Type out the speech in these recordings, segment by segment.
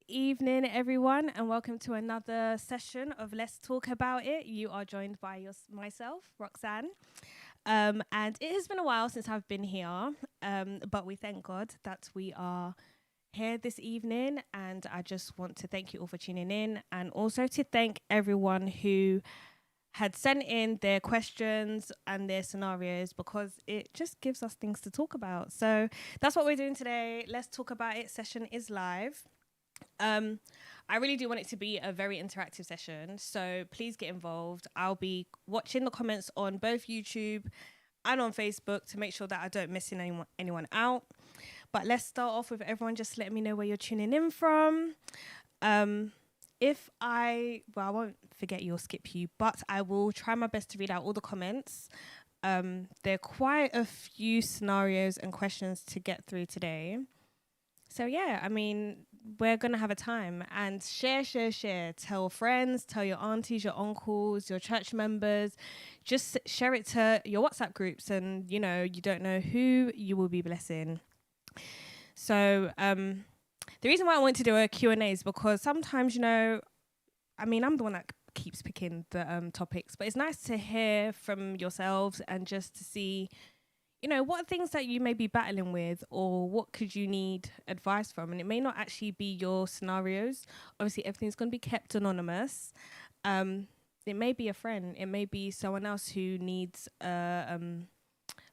evening, everyone, and welcome to another session of Let's Talk About It. You are joined by myself, Roxanne. And it has been a while since I've been here, but we thank God that we are here this evening. And I just want to thank you all for tuning in, and also to thank everyone who had sent in their questions and their scenarios, because it just gives us things to talk about. So that's what we're doing today. Let's Talk About It session is live. Um, I really do want it to be a very interactive session, so please get involved. I'll be watching the comments on both YouTube and on Facebook to make sure that I don't miss anyone out. But let's start off with everyone just letting me know where you're tuning in from. I won't forget you or skip you, but I will try my best to read out all the comments. There are quite a few scenarios and questions to get through today. So yeah, I mean, we're going to have a time, and share. Tell friends, tell your aunties, your uncles, your church members. Just share it to your WhatsApp groups, and you don't know who you will be blessing. So the reason why I want to do a Q&A is because sometimes, I'm the one that keeps picking the topics, but it's nice to hear from yourselves and just to see what things that you may be battling with, or what could you need advice from. And it may not actually be your scenarios. Obviously, everything's going to be kept anonymous. It may be a friend. It may be someone else who needs a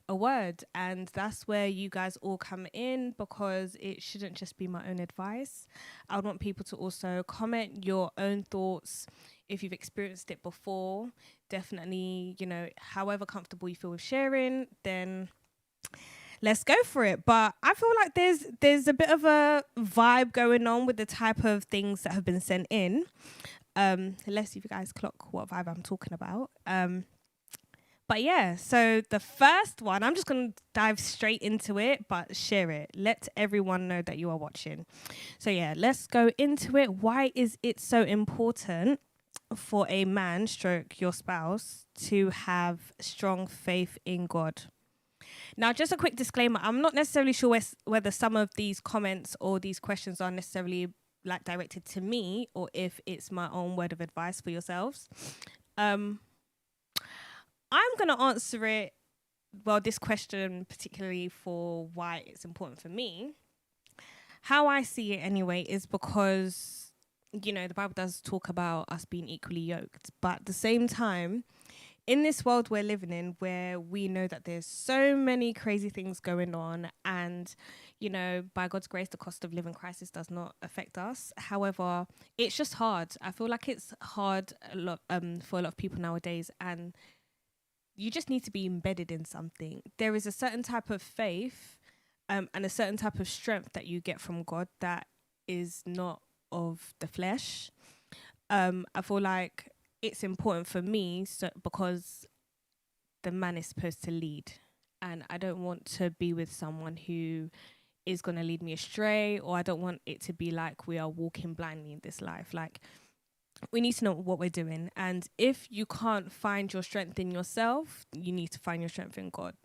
word. And that's where you guys all come in, because it shouldn't just be my own advice. I would want people to also comment your own thoughts. If you've experienced it before, definitely, however comfortable you feel with sharing, then let's go for it. But I feel like there's a bit of a vibe going on with the type of things that have been sent in. Let's see if you guys clock what vibe I'm talking about. But yeah, so the first one, I'm just going to dive straight into it, but share it. Let everyone know that you are watching. So yeah, let's go into it. Why is it so important for a man, stroke your spouse, to have strong faith in God? Now, just a quick disclaimer. I'm not necessarily sure whether some of these comments or these questions are necessarily like directed to me, or if it's my own word of advice for yourselves. I'm going to answer it, this question particularly for why it's important for me. How I see it anyway is because, the Bible does talk about us being equally yoked, but at the same time, in this world we're living in, where we know that there's so many crazy things going on, and by God's grace, the cost of living crisis does not affect us. However, it's just hard. I feel like it's hard a lot for a lot of people nowadays, and you just need to be embedded in something. There is a certain type of faith and a certain type of strength that you get from God that is not of the flesh. I feel like it's important for me, because the man is supposed to lead, and I don't want to be with someone who is going to lead me astray, or I don't want it to be like we are walking blindly in this life. Like, we need to know what we're doing, and if you can't find your strength in yourself, you need to find your strength in God.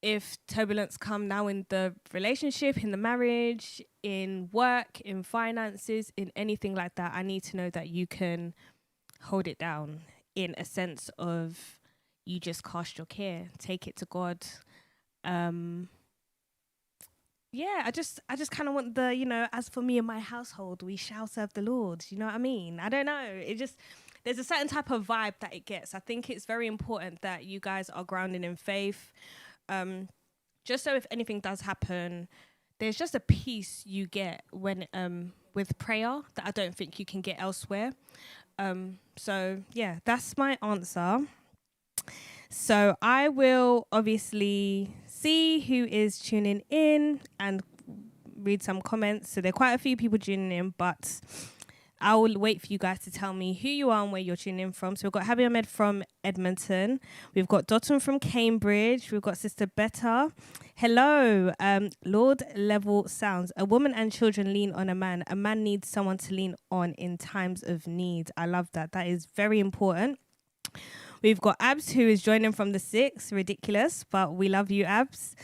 If turbulence come now in the relationship, in the marriage, in work, in finances, in anything like that, I need to know that you can hold it down, in a sense of you just cast your care, take it to God. I just kind of want as for me and my household, we shall serve the Lord. You know what I mean? I don't know. There's a certain type of vibe that it gets. I think it's very important that you guys are grounded in faith. Just so if anything does happen, there's just a peace you get when with prayer that I don't think you can get elsewhere. So yeah, that's my answer. So I will obviously see who is tuning in and read some comments. So there are quite a few people tuning in, but I will wait for you guys to tell me who you are and where you're tuning in from. So we've got Habi Ahmed from Edmonton. We've got Dotun from Cambridge. We've got Sister Betta. Hello. Lord Level Sounds. A woman and children lean on a man. A man needs someone to lean on in times of need. I love that. That is very important. We've got Abs, who is joining from the 6. Ridiculous, but we love you, Abs.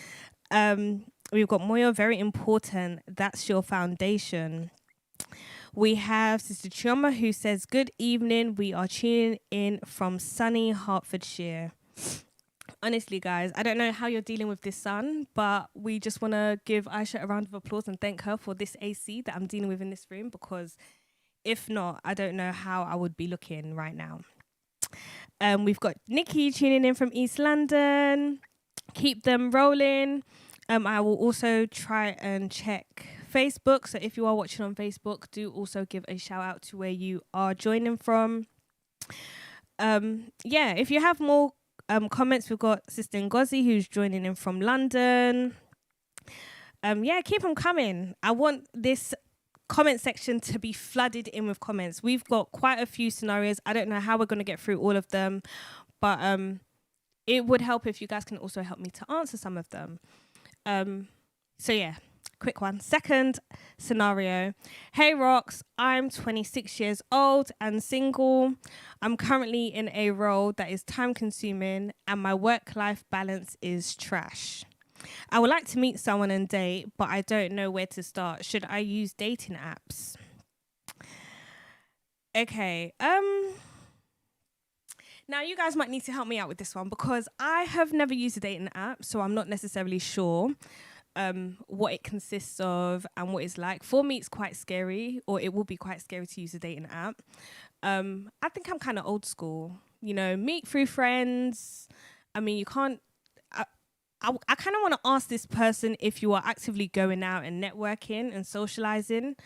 We've got Moyo, very important. That's your foundation. We have Sister Chioma who says, good evening. We are tuning in from sunny Hertfordshire. Honestly, guys, I don't know how you're dealing with this sun, but we just want to give Aisha a round of applause and thank her for this AC that I'm dealing with in this room, because if not, I don't know how I would be looking right now. We've got Nikki tuning in from East London. Keep them rolling. I will also try and check Facebook. So if you are watching on Facebook, do also give a shout out to where you are joining from. If you have more comments, we've got Sister Ngozi who's joining in from London. Keep them coming. I want this comment section to be flooded in with comments. We've got quite a few scenarios. I don't know how we're going to get through all of them, but it would help if you guys can also help me to answer some of them. Quick one. Second scenario. Hey Rox, I'm 26 years old and single. I'm currently in a role that is time consuming and my work-life balance is trash. I would like to meet someone and date, but I don't know where to start. Should I use dating apps? Okay. Now you guys might need to help me out with this one, because I have never used a dating app, so I'm not necessarily sure what it consists of and what it's like. For me, it's quite scary, or it will be quite scary to use a dating app. I think I'm kind of old school, meet through friends. I mean, you can't. I kind of want to ask this person if you are actively going out and networking and socializing,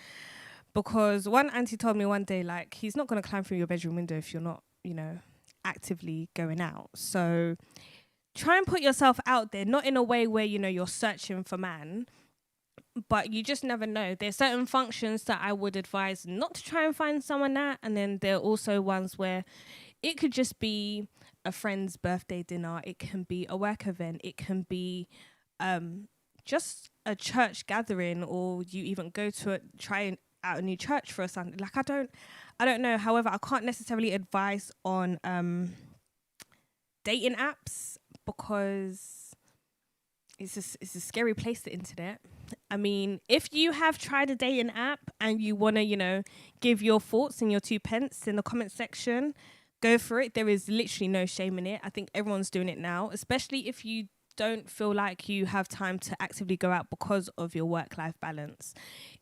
because one auntie told me one day, like, he's not going to climb through your bedroom window if you're not, actively going out. So try and put yourself out there, not in a way where, you're searching for man, but you just never know. There's certain functions that I would advise not to try and find someone at, and then there are also ones where it could just be a friend's birthday dinner, it can be a work event, it can be just a church gathering, or you even go to try out a new church for a Sunday. Like, I don't know. However, I can't necessarily advise on dating apps, because it's a scary place, the internet. I mean, if you have tried a dating app and you want to, give your thoughts and your 2 pence in the comment section, go for it. There is literally no shame in it. I think everyone's doing it now, especially if you don't feel like you have time to actively go out because of your work-life balance.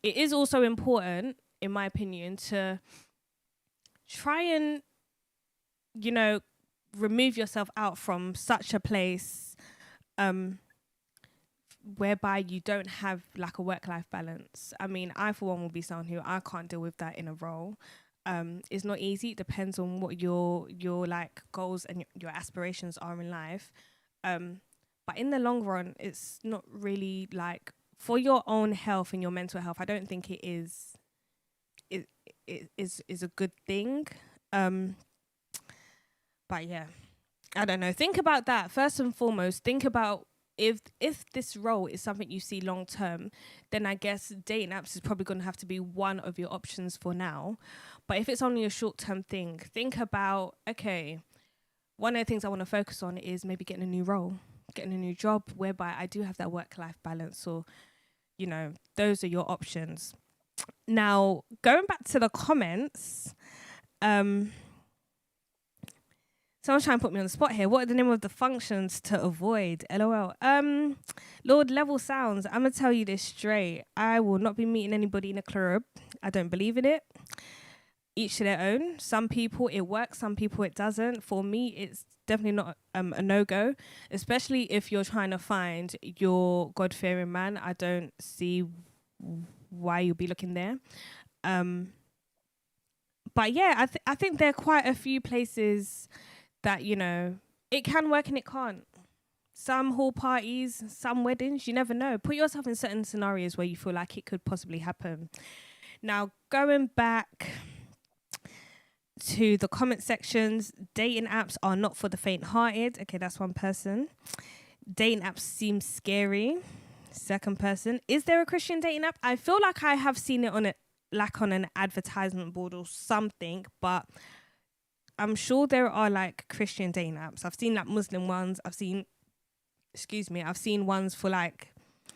It is also important, in my opinion, to try and, remove yourself out from such a place whereby you don't have like a work-life balance. I mean, I for one will be someone who I can't deal with that in a role. It's not easy. It depends on what your like goals and your aspirations are in life. But in the long run, it's not really like, for your own health and your mental health, I don't think it is a good thing. But yeah, I don't know. Think about that first and foremost. Think about if this role is something you see long term, then I guess dating apps is probably going to have to be one of your options for now. But if it's only a short term thing, think about, okay, one of the things I want to focus on is maybe getting a new role, getting a new job whereby I do have that work life balance, or those are your options. Now, going back to the comments, someone's trying to put me on the spot here. What are the name of the functions to avoid? LOL. Lord Level Sounds, I'm going to tell you this straight. I will not be meeting anybody in a club. I don't believe in it. Each to their own. Some people it works, some people it doesn't. For me, it's definitely not a no-go, especially if you're trying to find your God-fearing man. I don't see why you'll be looking there. But yeah, I think there are quite a few places that, it can work and it can't. Some hall parties, some weddings, you never know. Put yourself in certain scenarios where you feel like it could possibly happen. Now, going back to the comment sections, dating apps are not for the faint-hearted. Okay, that's one person. Dating apps seem scary. Second person. Is there a Christian dating app? I feel like I have seen it on an advertisement board or something, but I'm sure there are like Christian dating apps. I've seen like Muslim ones. I've seen ones for like,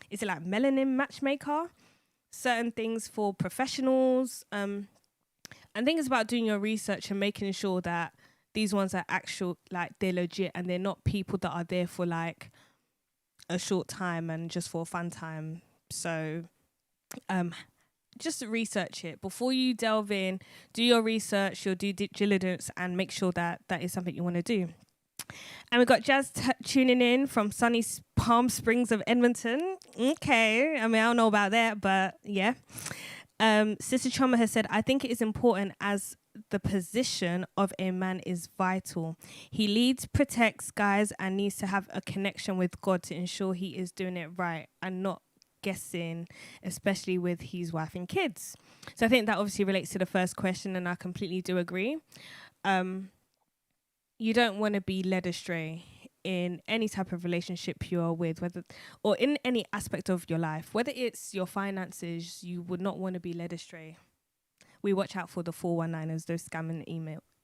is it like Melanin Matchmaker? certain things for professionals. And think it's about doing your research and making sure that these ones are actual, like they're legit and they're not people that are there for like a short time and just for a fun time. So just research it before you delve in. Do your research, your due diligence, and make sure that that is something you want to do. And we got Jazz tuning in from sunny Palm Springs of Edmonton. Okay, I mean, I don't know about that, but yeah. Sister Choma has said, I think it is important as the position of a man is vital. He leads, protects, guides, and needs to have a connection with God to ensure he is doing it right and not guessing, especially with his wife and kids. So I think that obviously relates to the first question, and I completely do agree. You don't want to be led astray in any type of relationship you are with, whether or in any aspect of your life, whether it's your finances. You would not want to be led astray. We watch out for the 419ers, those scamming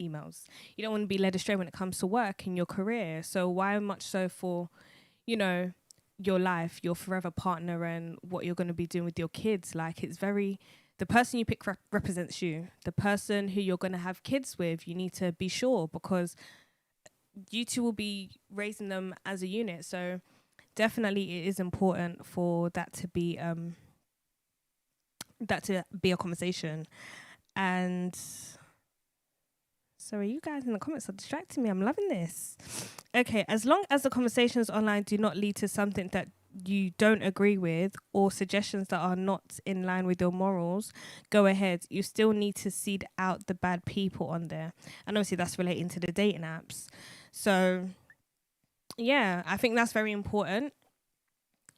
emails. You don't want to be led astray when it comes to work and your career. So why much so for, your life, your forever partner, and what you're going to be doing with your kids? Like, it's very, the person you pick represents you. The person who you're going to have kids with, you need to be sure, because you two will be raising them as a unit. So definitely it is important for that to be a conversation. And sorry, you guys in the comments are distracting me. I'm loving this. Okay, as long as the conversations online do not lead to something that you don't agree with or suggestions that are not in line with your morals, go ahead. You still need to seed out the bad people on there. And obviously that's relating to the dating apps. So yeah, I think that's very important.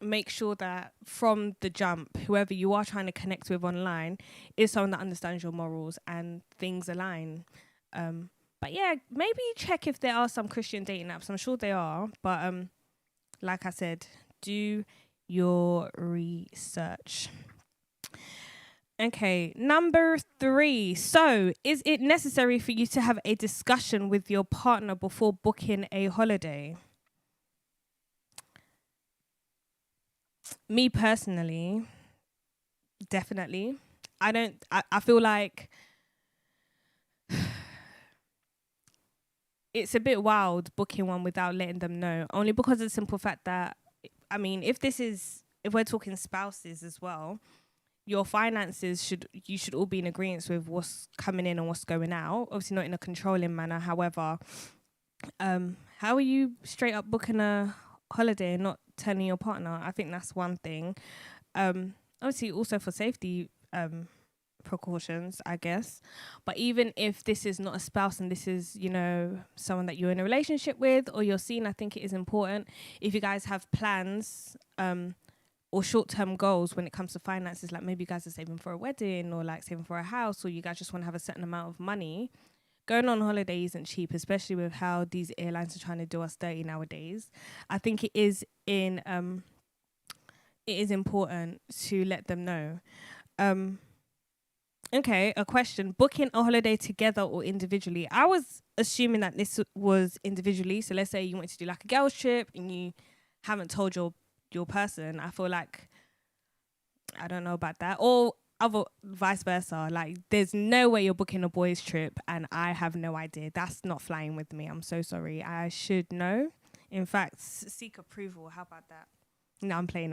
Make sure that from the jump, whoever you are trying to connect with online is someone that understands your morals and things align. But yeah, maybe check if there are some Christian dating apps. I'm sure there are, but like I said, do your research. Okay, number 3. So, is it necessary for you to have a discussion with your partner before booking a holiday? Me personally, definitely. I feel like it's a bit wild booking one without letting them know, only because of the simple fact that, I mean, if we're talking spouses as well, your finances you should all be in agreement with what's coming in and what's going out. Obviously not in a controlling manner. However, how are you straight up booking a holiday and not telling your partner? I think that's one thing. Obviously also for safety precautions, I guess. But even if this is not a spouse and this is, someone that you're in a relationship with or you're seeing, I think it is important if you guys have plans or short-term goals when it comes to finances, like maybe you guys are saving for a wedding or like saving for a house, or you guys just want to have a certain amount of money. Going on holiday isn't cheap, especially with how these airlines are trying to do us dirty nowadays. I think it is important to let them know. Okay, a question. Booking a holiday together or individually? I was assuming that this was individually. So let's say you want to do like a girls trip and you haven't told your person. I feel like, I don't know about that. Or other vice versa. Like, there's no way you're booking a boys trip and I have no idea. That's not flying with me. I'm so sorry. I should know. In fact, seek approval. How about that? No, I'm playing.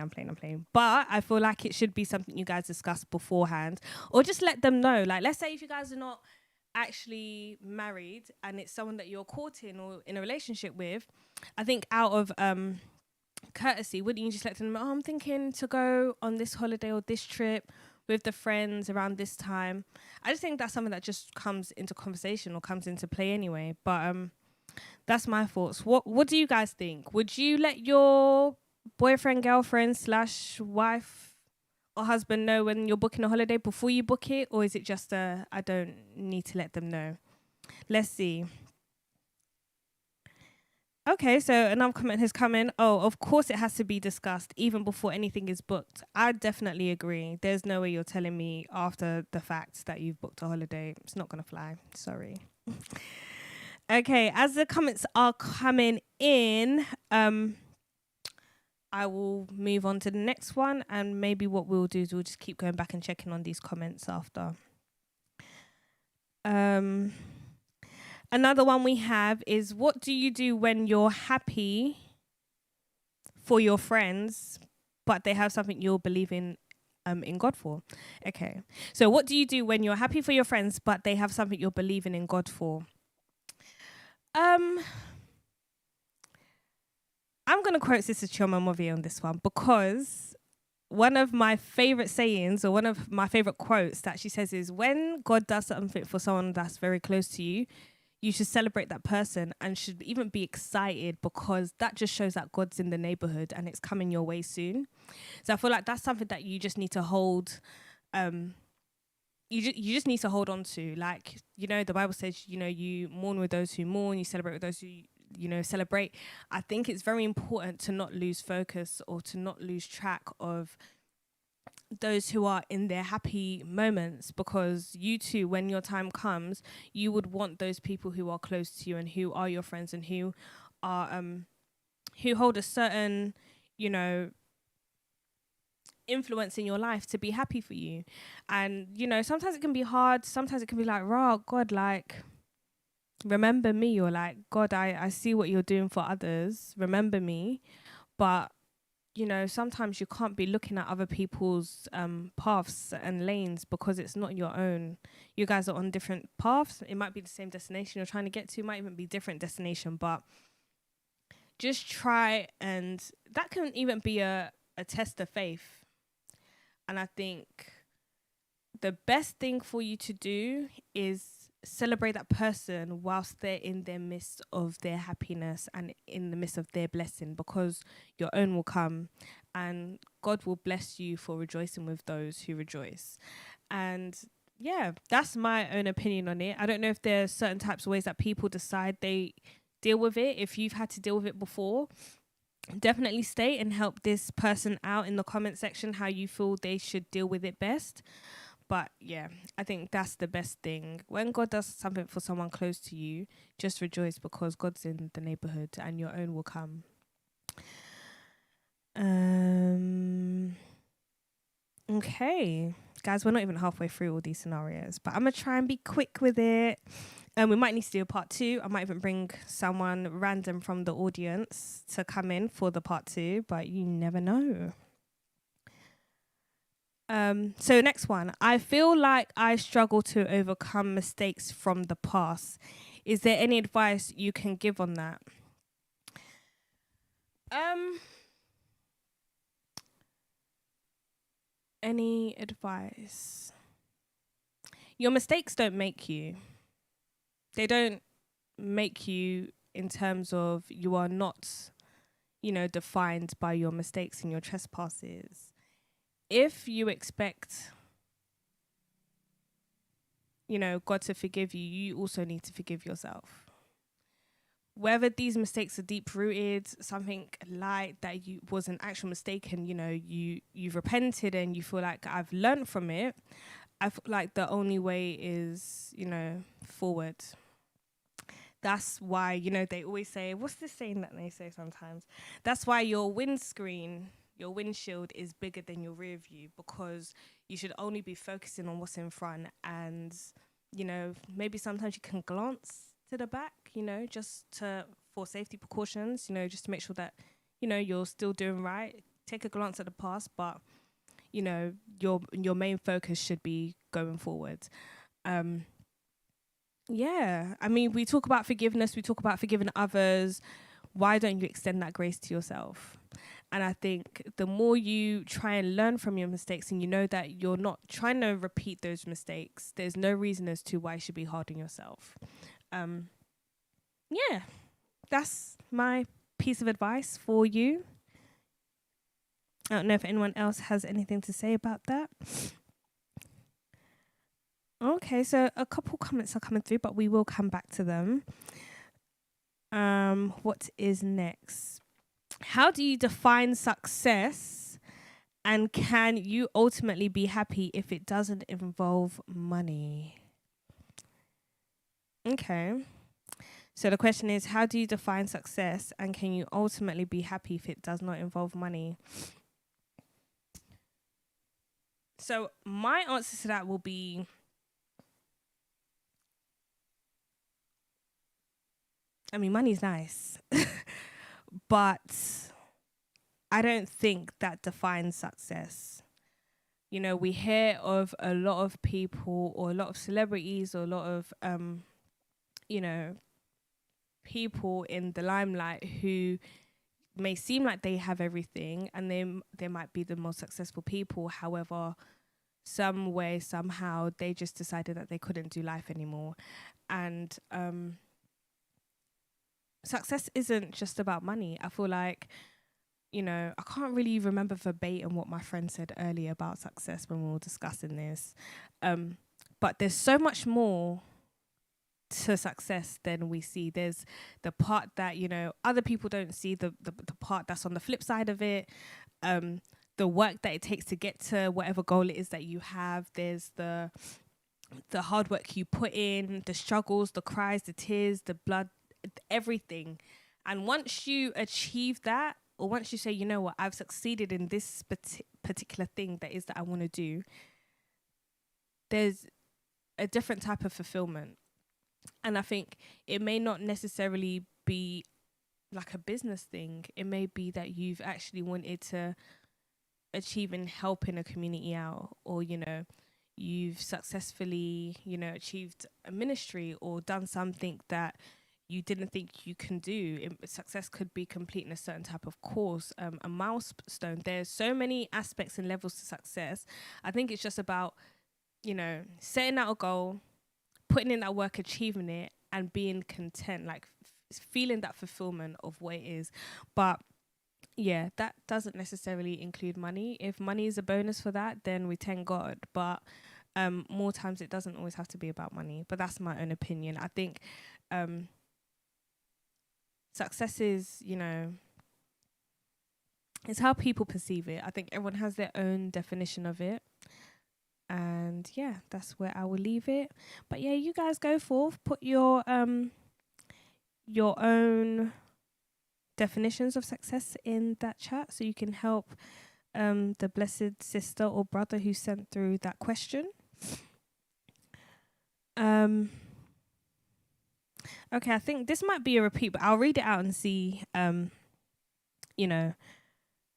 But I feel like it should be something you guys discuss beforehand, or just let them know. Like, let's say if you guys are not actually married and it's someone that you're courting or in a relationship with, I think out of courtesy, wouldn't you just let them know, I'm thinking to go on this holiday or this trip with the friends around this time. I just think that's something that just comes into conversation or comes into play anyway. But that's my thoughts. What do you guys think? Would you let your boyfriend, girlfriend / wife or husband know when you're booking a holiday before you book it? Or is it just I don't need to let them know? Let's see. Okay, so another comment has come in. Oh, of course it has to be discussed even before anything is booked. I definitely agree. There's no way you're telling me after the fact that you've booked a holiday. It's not going to fly. Sorry. Okay, as the comments are coming in, I will move on to the next one, and maybe what we'll do is we'll just keep going back and checking on these comments after. Another one we have is, what do you do when you're happy for your friends, but they have something you're believing in God for? Okay. So what do you do when you're happy for your friends, but they have something you're believing in God for? I'm going to quote Sister Chioma Movi on this one, because one of my favorite sayings, or one of my favorite quotes that she says, is when God does something for someone that's very close to you, you should celebrate that person and should even be excited, because that just shows that God's in the neighborhood and it's coming your way soon. So I feel like that's something that you just need to hold. You just need to hold on to. Like, the Bible says, you mourn with those who mourn, you celebrate with those who, celebrate. I think it's very important to not lose focus or to not lose track of those who are in their happy moments, because you too, when your time comes, you would want those people who are close to you and who are your friends and who are who hold a certain influence in your life to be happy for you. And sometimes it can be hard, sometimes it can be like, raw, God, like, remember me, or like, God, I see what you're doing for others, remember me. But sometimes you can't be looking at other people's paths and lanes, because it's not your own. You guys are on different paths. It might be the same destination you're trying to get to, it might even be different destination, but just try, and that can even be a test of faith. And I think the best thing for you to do is celebrate that person whilst they're in the midst of their happiness and in the midst of their blessing, because your own will come and God will bless you for rejoicing with those who rejoice. And yeah, that's my own opinion on it. I don't know if there's certain types of ways that people decide they deal with it. If you've had to deal with it before, definitely state and help this person out in the comment section how you feel they should deal with it best. But yeah, I think that's the best thing. When God does something for someone close to you, just rejoice, because God's in the neighborhood and your own will come. Okay, guys, we're not even halfway through all these scenarios, but I'm going to try and be quick with it. We might need to do a part 2. I might even bring someone random from the audience to come in for the part 2, but you never know. So next one. I feel like I struggle to overcome mistakes from the past. Is there any advice you can give on that? Any advice? Your mistakes don't make you. They don't make you in terms of you are not, defined by your mistakes and your trespasses. If you expect, God to forgive you, you also need to forgive yourself. Whether these mistakes are deep rooted, something light that you was an actual mistake, and you've repented and you feel like I've learned from it, I feel like the only way is forward. That's why they always say, what's this saying that they say sometimes? That's why your windshield is bigger than your rear view, because you should only be focusing on what's in front. And maybe sometimes you can glance to the back, just for safety precautions, just to make sure that you're still doing right. Take a glance at the past, but your main focus should be going forward. Yeah, I mean, we talk about forgiveness, we talk about forgiving others. Why don't you extend that grace to yourself? And I think the more you try and learn from your mistakes, and that you're not trying to repeat those mistakes, there's no reason as to why you should be hard on yourself. Yeah, that's my piece of advice for you. I don't know if anyone else has anything to say about that. Okay, so a couple comments are coming through, but we will come back to them. What is next? How do you define success, and can you ultimately be happy if it doesn't involve money? Okay. So the question is, how do you define success, and can you ultimately be happy if it does not involve money? So my answer to that will be, I mean, money's nice, but I don't think that defines success. You know, we hear of a lot of people or a lot of celebrities or a lot of, you know, people in the limelight who may seem like they have everything, and they might be the most successful people. However, some way, somehow, they just decided that they couldn't do life anymore. And success isn't just about money. I feel like, you know, I can't really remember verbatim what my friend said earlier about success when we were discussing this. But there's so much more to success than we see. There's the part that, you know, other people don't see, the part that's on the flip side of it. The work that it takes to get to whatever goal it is that you have. There's the hard work you put in, the struggles, the cries, the tears, the blood, everything. And once you achieve that, or once you say, you know what, I've succeeded in this particular thing that I want to do, there's a different type of fulfillment. And I think it may not necessarily be like a business thing. It may be that you've actually wanted to achieve in helping a community out, or, you know, you've successfully, you know, achieved a ministry or done something that you didn't think you can do. Success could be completing a certain type of course, a milestone. There's so many aspects and levels to success. I think it's just about, you know, setting out a goal, putting in that work, achieving it, and being content, like feeling that fulfillment of what it is. But yeah, that doesn't necessarily include money. If money is a bonus for that, then we thank God. But more times it doesn't always have to be about money. But that's my own opinion. I think success is, you know, it's how people perceive it. I think everyone has their own definition of it. And yeah, that's where I will leave it. But yeah, you guys go forth, put your own definitions of success in that chat, so you can help the blessed sister or brother who sent through that question. Okay, I think this might be a repeat, but I'll read it out and see you know,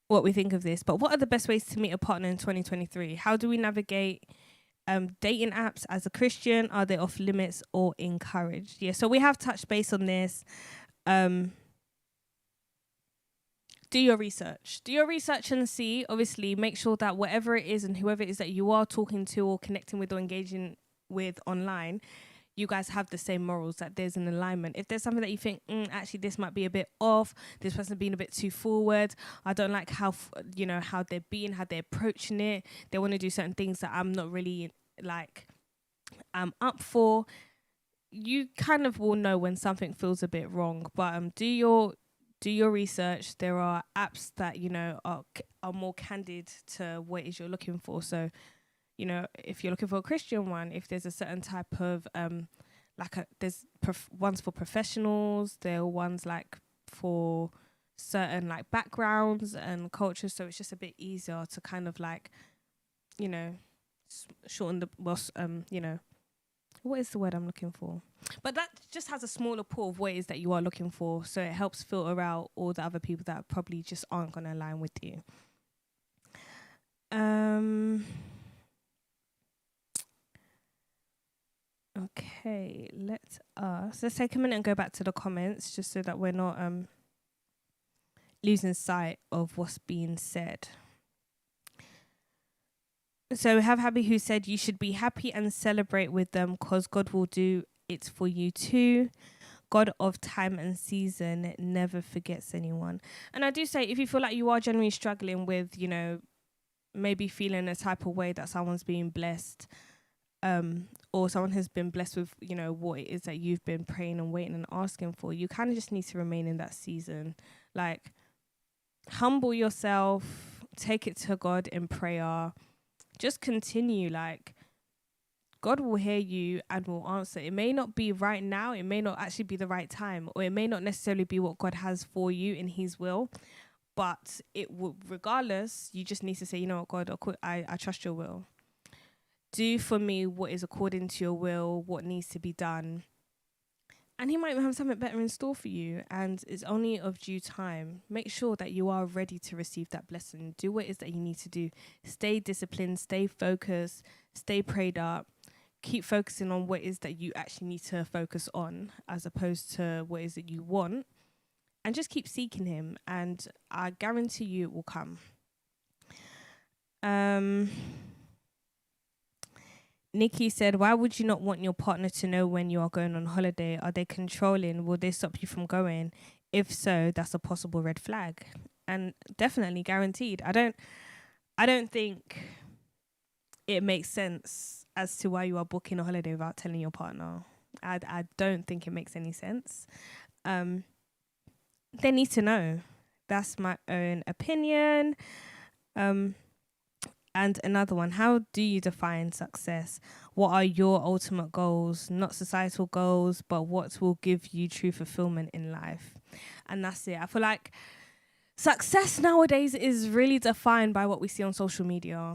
what we think of this. But what are the best ways to meet a partner in 2023? How do we navigate dating apps as a Christian? Are they off limits or encouraged? Yeah, so we have touched base on this. Do your research. Do your research and see. Obviously, make sure that whatever it is and whoever it is that you are talking to or connecting with or engaging with online, you guys have the same morals, that there's an alignment. If there's something that you think, actually this might be a bit off, this person being a bit too forward, I don't like how how they're being, how they're approaching it, they want to do certain things that I'm not really like I'm up for, you kind of will know when something feels a bit wrong. But do your research. There are apps that, you know, are more candid to what it is you're looking for. So, you know, if you're looking for a Christian one, if there's a certain type of there's ones for professionals, there are ones like for certain like backgrounds and cultures. So it's just a bit easier to kind of like, you know, shorten you know, what is the word I'm looking for? But that just has a smaller pool of what it is that you are looking for. So it helps filter out all the other people that probably just aren't going to align with you. Okay, let's take a minute and go back to the comments just so that we're not losing sight of what's being said. So we have Happy who said you should be happy and celebrate with them because God will do it for you too. God of time and season never forgets anyone. And I do say, if you feel like you are generally struggling with, you know, maybe feeling a type of way that someone's being blessed, or someone has been blessed with, you know, what it is that you've been praying and waiting and asking for, you kind of just need to remain in that season. Like, humble yourself, take it to God in prayer, just continue, like, God will hear you and will answer. It may not be right now. It may not actually be the right time, or it may not necessarily be what God has for you in his will, but it will, regardless, you just need to say, you know what, God, I trust your will. Do for me what is according to your will, what needs to be done. And he might have something better in store for you, and it's only of due time. Make sure that you are ready to receive that blessing. Do what it is that you need to do. Stay disciplined, stay focused, stay prayed up. Keep focusing on what it is that you actually need to focus on, as opposed to what it is that you want. And just keep seeking him, and I guarantee you it will come. Nikki said, why would you not want your partner to know when you are going on holiday? Are they controlling? Will they stop you from going? If so, that's a possible red flag. And definitely guaranteed. I don't think it makes sense as to why you are booking a holiday without telling your partner. I don't think it makes any sense. They need to know. That's my own opinion. And another one, how do you define success? What are your ultimate goals? Not societal goals, but what will give you true fulfillment in life? And that's it. I feel like success nowadays is really defined by what we see on social media.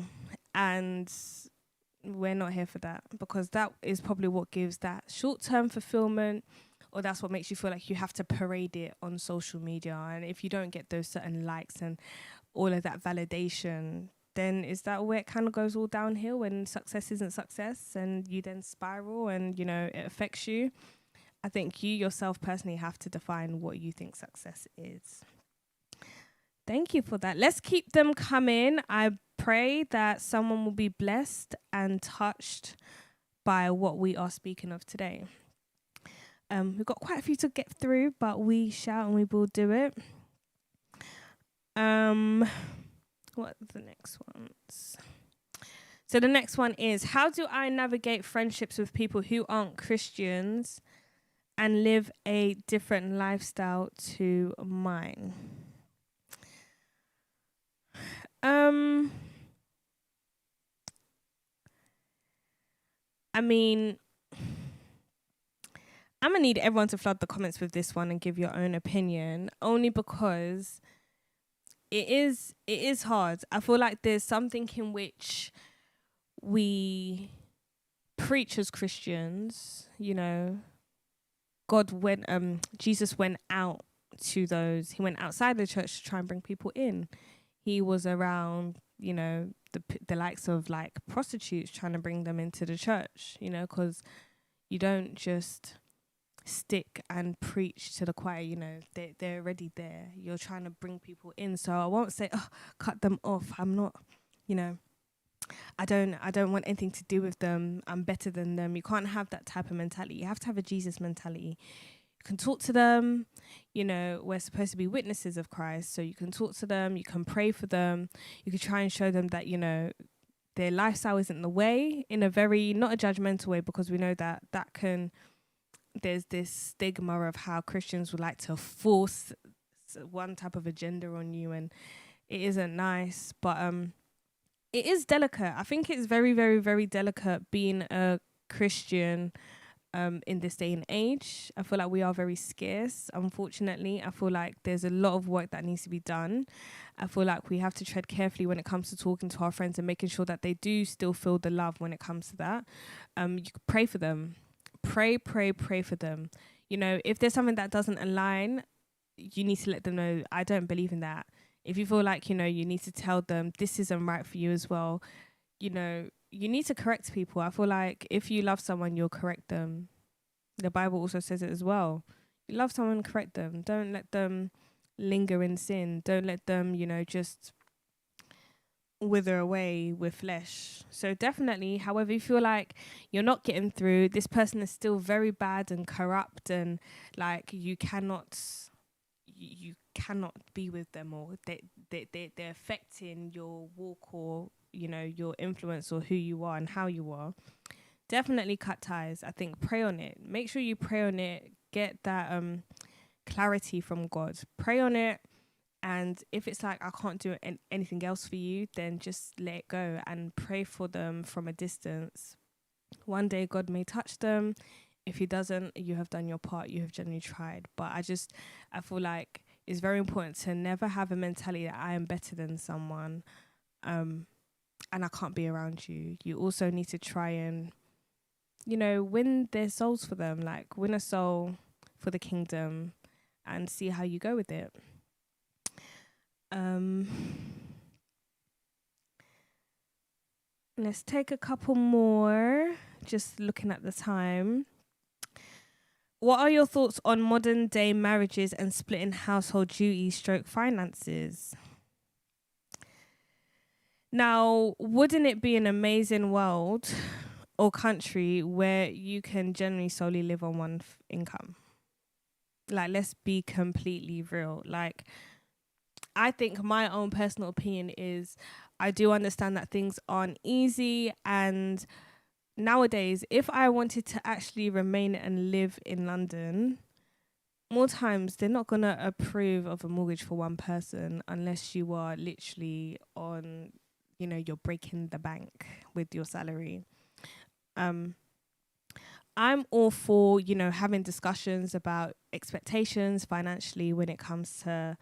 And we're not here for that, because that is probably what gives that short-term fulfillment, or that's what makes you feel like you have to parade it on social media. And if you don't get those certain likes and all of that validation, then is that where it kind of goes all downhill, when success isn't success and you then spiral and, you know, it affects you? I think you yourself personally have to define what you think success is. Thank you for that. Let's keep them coming. I pray that someone will be blessed and touched by what we are speaking of today. We've got quite a few to get through, but we shall and we will do it. What are the next ones? So the next one is, how do I navigate friendships with people who aren't Christians and live a different lifestyle to mine? I mean, I'm going to need everyone to flood the comments with this one and give your own opinion, only because it is hard. I feel like there's something in which we preach as Christians, you know. Jesus went out to those, he went outside the church to try and bring people in. He was around, you know, the likes of like prostitutes, trying to bring them into the church, you know, because you don't just stick and preach to the choir, you know, they're already there. You're trying to bring people in. So I won't say, oh, cut them off. I'm not, you know, I don't want anything to do with them. I'm better than them. You can't have that type of mentality. You have to have a Jesus mentality. You can talk to them. You know, we're supposed to be witnesses of Christ. So you can talk to them. You can pray for them. You can try and show them that, you know, their lifestyle isn't the way, in a very, not a judgmental way, because we know that there's this stigma of how Christians would like to force one type of agenda on you, and it isn't nice. But it is delicate. I think it's very, very, very delicate being a Christian in this day and age. I feel like we are very scarce, unfortunately. I feel like there's a lot of work that needs to be done. I feel like we have to tread carefully when it comes to talking to our friends and making sure that they do still feel the love when it comes to that. You could pray for them. Pray for them. You know, if there's something that doesn't align, you need to let them know, I don't believe in that. If you feel like, you know, you need to tell them this isn't right for you as well, you know, you need to correct people. I feel like if you love someone, you'll correct them. The Bible also says it as well. You love someone, correct them. Don't let them linger in sin. Don't let them, you know, just wither away with flesh. So definitely, however you feel like you're not getting through, this person is still very bad and corrupt, and like you cannot be with them, or they're affecting your walk, or, you know, your influence, or who you are and how you are. Definitely cut ties. I think pray on it. Make sure you pray on it. Get that clarity from God. Pray on it. And if it's like, I can't do anything else for you, then just let it go and pray for them from a distance. One day God may touch them. If he doesn't, you have done your part. You have genuinely tried. But I feel like it's very important to never have a mentality that I am better than someone, and I can't be around you. You also need to try and, win their souls for them. Like, win a soul for the kingdom and see how you go with it. Let's take a couple more, just looking at the time. What are your thoughts on modern day marriages and splitting household duties / finances? Now, wouldn't it be an amazing world or country where you can generally solely live on one income? Like, let's be completely real. Like, I think my own personal opinion is I do understand that things aren't easy, and nowadays, if I wanted to actually remain and live in London, more times they're not gonna approve of a mortgage for one person unless you are literally on, you're breaking the bank with your salary. I'm all for, having discussions about expectations financially when it comes to,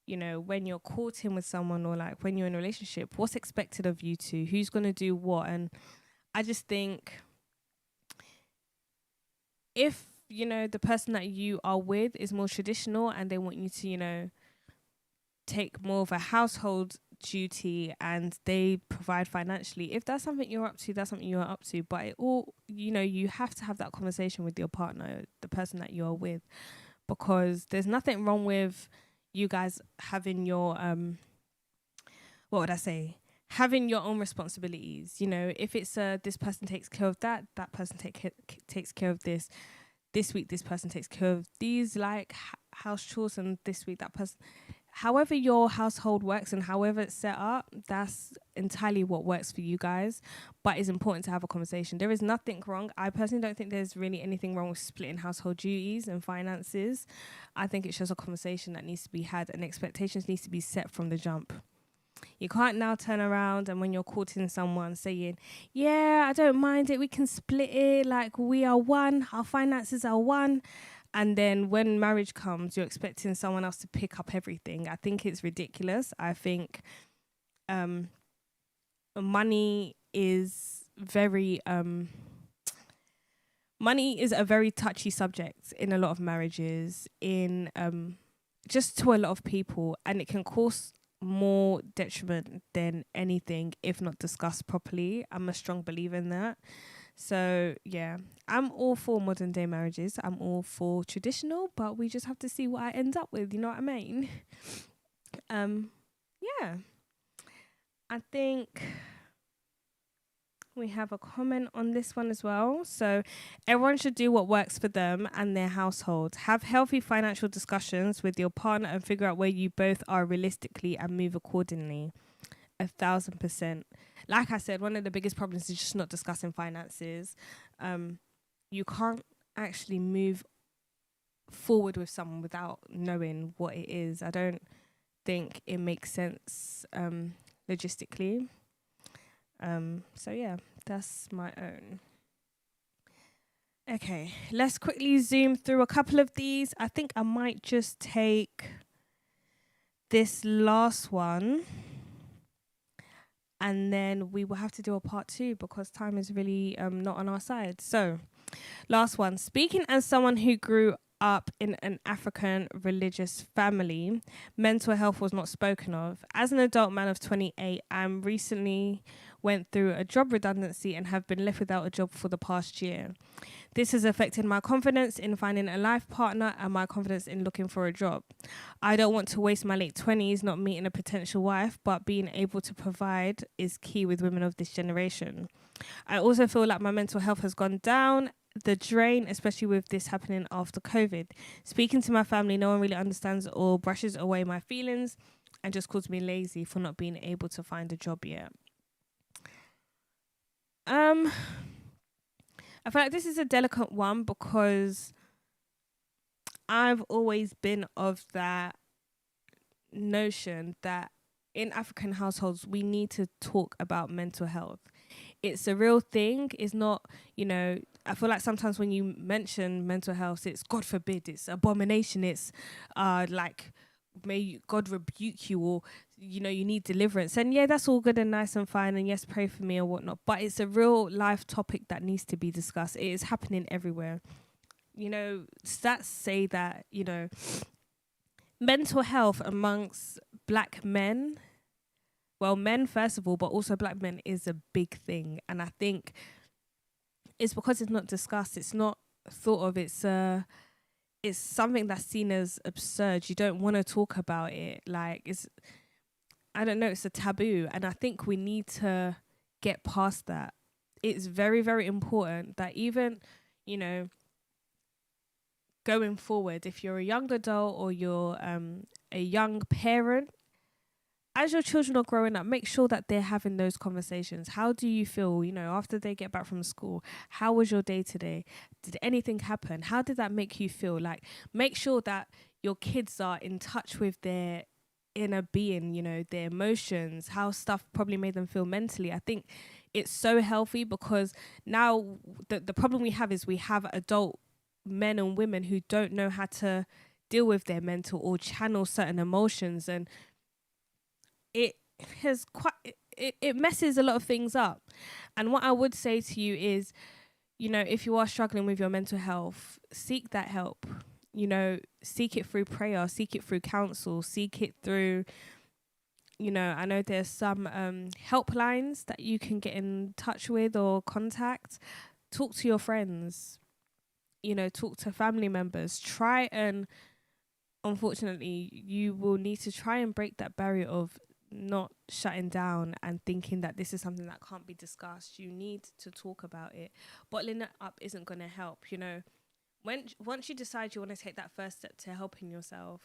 when you're courting with someone, or like when you're in a relationship, what's expected of you two, who's gonna do what. And I just think if, the person that you are with is more traditional and they want you to, take more of a household duty and they provide financially, if that's something you're up to, that's something you're up to. But it all, you have to have that conversation with your partner, the person that you're with, because there's nothing wrong with you guys having your what would I say, having your own responsibilities. If it's this person takes care of that person takes care of this week this person takes care of these, like, house chores, and this week that person, however your household works and however it's set up, that's entirely what works for you guys. But it's important to have a conversation. There is nothing wrong. I personally don't think there's really anything wrong with splitting household duties and finances. I think it's just a conversation that needs to be had, and expectations needs to be set from the jump. You can't now turn around and when you're courting someone saying, yeah, I don't mind it, we can split it, like we are one, our finances are one. And then when marriage comes, you're expecting someone else to pick up everything. I think it's ridiculous. I think money is money is a very touchy subject in a lot of marriages, in just to a lot of people, and it can cause more detriment than anything if not discussed properly. I'm a strong believer in that. So yeah, I'm all for modern day marriages. I'm all for traditional, but we just have to see what I end up with. You know what I mean? Yeah. I think we have a comment on this one as well. So everyone should do what works for them and their household. Have healthy financial discussions with your partner and figure out where you both are realistically and move accordingly. 1,000%. Like I said, one of the biggest problems is just not discussing finances. You can't actually move forward with someone without knowing what it is. I don't think it makes sense logistically. So yeah, that's my own. Okay, let's quickly zoom through a couple of these. I think I might just take this last one, and then we will have to do a part 2 because time is really not on our side. So, last one. Speaking as someone who grew up in an African religious family, mental health was not spoken of. As an adult man of 28, I recently went through a job redundancy and have been left without a job for the past year. This has affected my confidence in finding a life partner and my confidence in looking for a job. I don't want to waste my late 20s not meeting a potential wife, but being able to provide is key with women of this generation. I also feel like my mental health has gone down the drain, especially with this happening after COVID. Speaking to my family, no one really understands or brushes away my feelings and just calls me lazy for not being able to find a job yet. I feel like this is a delicate one because I've always been of that notion that in African households, we need to talk about mental health. it's a real thing. It's not, I feel like sometimes when you mention mental health, it's God forbid, it's abomination, it's like, God rebuke you, or you need deliverance. And yeah, that's all good and nice and fine, and yes, pray for me or whatnot, but it's a real life topic that needs to be discussed. It is happening everywhere. Stats say that mental health amongst black men, well, men first of all, but also black men, is a big thing. And I think it's because it's not discussed, it's not thought of, it's something that's seen as absurd. You don't want to talk about it. Like, I don't know, it's a taboo. And I think we need to get past that. It's very, very important that even, going forward, if you're a young adult or you're a young parent, as your children are growing up, make sure that they're having those conversations. How do you feel, after they get back from school? How was your day today? Did anything happen? How did that make you feel? Like, make sure that your kids are in touch with their inner being, their emotions, how stuff probably made them feel mentally. I think it's so healthy, because now the problem we have is we have adult men and women who don't know how to deal with their mental or channel certain emotions, and it has it messes a lot of things up. And what I would say to you is, if you are struggling with your mental health, seek that help. Seek it through prayer, seek it through counsel, seek it through, I know there's some helplines that you can get in touch with or contact. Talk to your friends, talk to family members. Try and, unfortunately, you will need to try and break that barrier of not shutting down and thinking that this is something that can't be discussed. You need to talk about it. Bottling it up isn't going to help. Once you decide you want to take that first step to helping yourself,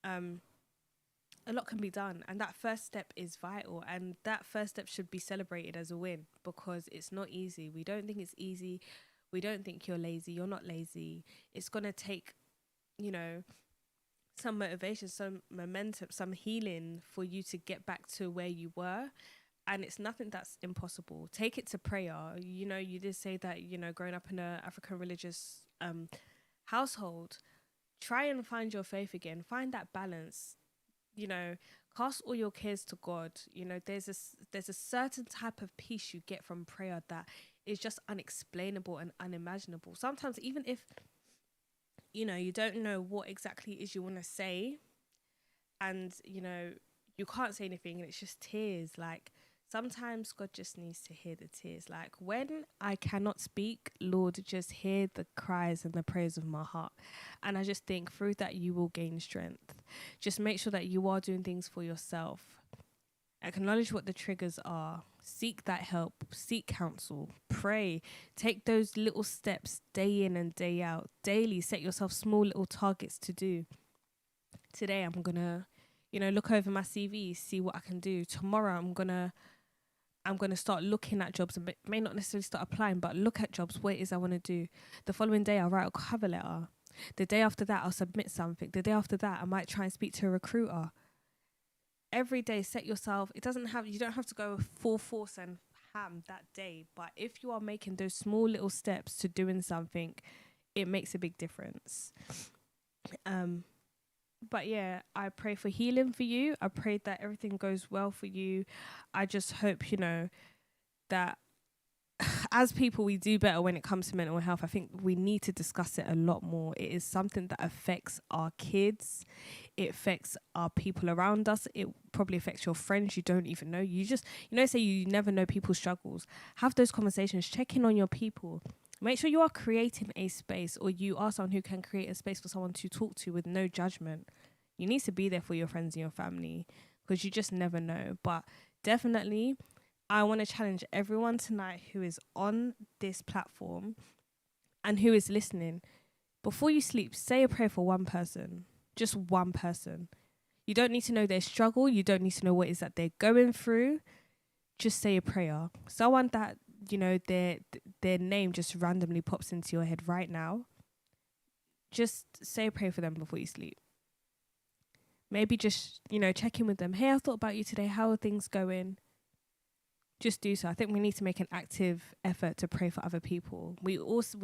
a lot can be done, and that first step is vital, and that first step should be celebrated as a win, because it's not easy. We don't think it's easy. We don't think you're lazy. You're not lazy. It's going to take, some motivation, some momentum, some healing for you to get back to where you were. And it's nothing that's impossible. Take it to prayer. You did say that, growing up in a African religious household, try and find your faith again. Find that balance. Cast all your cares to God. There's a certain type of peace you get from prayer that is just unexplainable and unimaginable. Sometimes, even if you don't know what exactly it is you want to say, and you can't say anything, and it's just tears. Like, sometimes God just needs to hear the tears. Like, when I cannot speak, Lord, just hear the cries and the prayers of my heart. And I just think through that you will gain strength. Just make sure that you are doing things for yourself. Acknowledge what the triggers are. Seek that help. Seek counsel. Pray. Take those little steps day in and day out. Daily, set yourself small little targets to do. Today, I'm going to, look over my CV, see what I can do. Tomorrow, I'm going to start looking at jobs, and may not necessarily start applying, but look at jobs, what it is I want to do. The following day, I'll write a cover letter. The day after that, I'll submit something. The day after that, I might try and speak to a recruiter. Every day, set yourself. You don't have to go full force and ham that day. But if you are making those small little steps to doing something, it makes a big difference. But yeah, I pray for healing for you. I pray that everything goes well for you. I just hope, that as people, we do better when it comes to mental health. I think we need to discuss it a lot more. It is something that affects our kids. It affects our people around us. It probably affects your friends you don't even know. You just, say you never know people's struggles. Have those conversations. Check in on your people. Make sure you are creating a space, or you are someone who can create a space for someone to talk to with no judgment. You need to be there for your friends and your family, because you just never know. But definitely, I want to challenge everyone tonight who is on this platform and who is listening. Before you sleep, say a prayer for one person. Just one person. You don't need to know their struggle. You don't need to know what it is that they're going through. Just say a prayer. Someone that, their name just randomly pops into your head right now. Just say a prayer for them before you sleep. Maybe just, check in with them. Hey, I thought about you today. How are things going? just do so. I think we need to make an active effort to pray for other people. We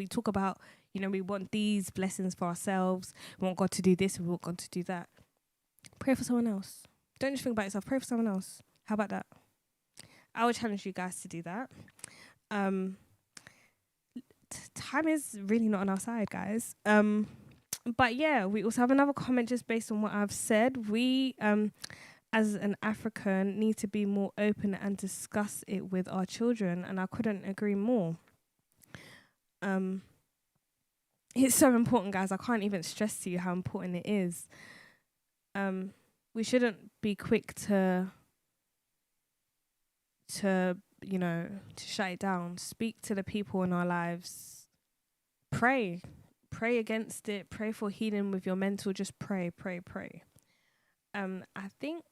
talk about, we want these blessings for ourselves. We want God to do this. We want God to do that. Pray for someone else. Don't just think about yourself. Pray for someone else. How about that? I would challenge you guys to do that. Time is really not on our side, guys. But yeah, we also have another comment just based on what I've said. We, as an African, need to be more open and discuss it with our children, and I couldn't agree more. It's so important, guys. I can't even stress to you how important it is. We shouldn't be quick to shut it down. Speak to the people in our lives. Pray against it. Pray for healing with your mental. Just pray. I think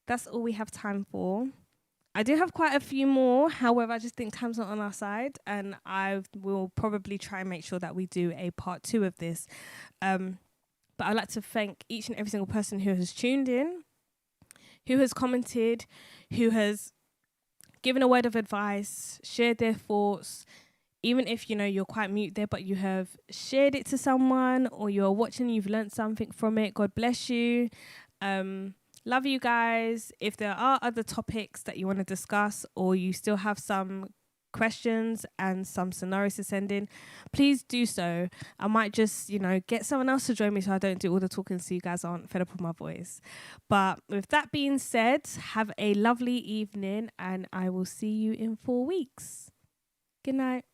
that's all we have time for. I do have quite a few more. However, I just think time's not on our side, and I will probably try and make sure that we do a part 2 of this. But I'd like to thank each and every single person who has tuned in, who has commented, who has given a word of advice, shared their thoughts. Even if, you're quite mute there, but you have shared it to someone, or you're watching, you've learned something from it. God bless you. Love you guys. If there are other topics that you want to discuss, or you still have some questions and some scenarios to send in, please do so. I might just, get someone else to join me so I don't do all the talking so you guys aren't fed up with my voice. But with that being said, have a lovely evening, and I will see you in 4 weeks. Good night.